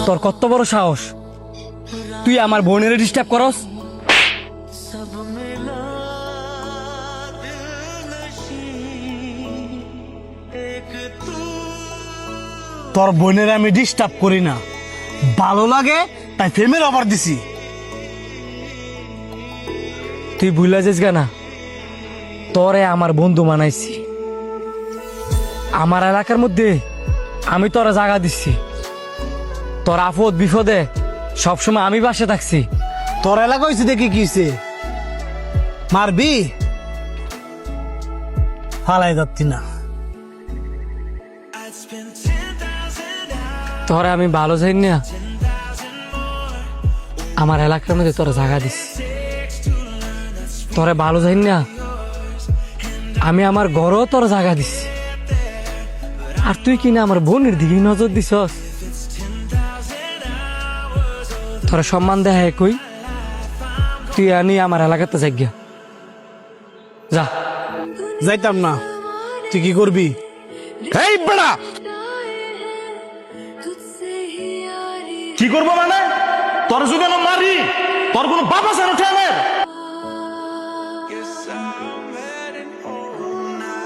তোর কত বড় সাহস, তুই আমার বোনের ডিস্টার্ব করস? তোর বোনের আমি ডিস্টার্ব করি না, ভালো লাগে তাই ফেমের অফার দিছি। তুই ভুলে যাস না, তোরে আমার বন্ধু বানাইছি। আমার এলাকার মধ্যে আমি তোরা জায়গা দিচ্ছি। তোর আপদ বিপদে সবসময় আমি পাশে থাকছি। তোর এলাকা হয়েছে দেখি কিছে মারবি, ফালাই যাচ্ছি না। তোরা আমি ভালো যাই না, আমার এলাকার মধ্যে তোরা জায়গা দিচ্ছি। তোরা ভালো যাই না, আমি আমার ঘরও তোর জায়গা দিচ্ছি। আর তুই কিনা আমার বোনের দিকে নজর দিছস। তোরা সম্মান দেয় কই, তুই আনি আমার এলাকাতে জায়গা যা। যাইতাম না, তুই কি করবি? এই বেড়া, কি করবো মানে? তোর যদি আমি মারি, তোর কোনো বাপ আছে না ঠেনের?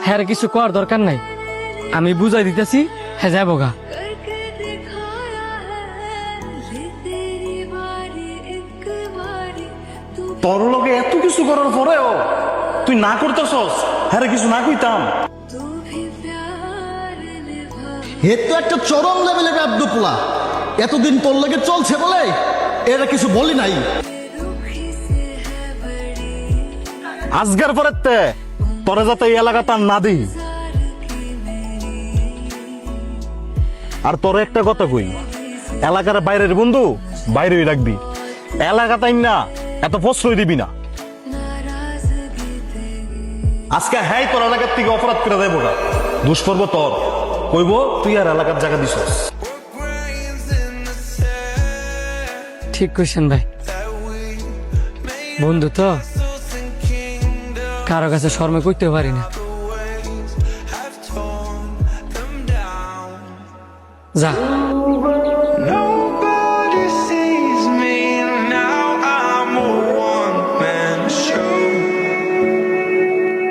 হ্যাঁ কিছু করার দরকার নাই, আমি বুঝাই দিতেছি। হ্যাঁ যাবো গা। তোর লোকে এত কিছু করার পরেও তুই না করতেছস, হ্যাঁ কিছু না কইতাম। হে তো একটা চরম লেভেলে আব্দুল্লাহ, এতদিন তোর লাগে চলছে বলে এরা কিছু বলি নাই। আজকের পরে তোরে যাতে এই এলাকাটা না দিই। আর তোর একটা কথা কই, এলাকার বাইরের বন্ধু বাইরেই রাখবি, এলাকাটাই না এত প্রশ্রয় দিবি না। আজকে হ্যাঁ তোর এলাকার থেকে অপরাধ করে দেবো না, দুষ্কর্ম তোর কইব তুই আর এলাকার জায়গা দিছস। ঠিক কইছেন ভাই, বন্ধু তো কারো কাছে শর্মে করতে পারি না। যা।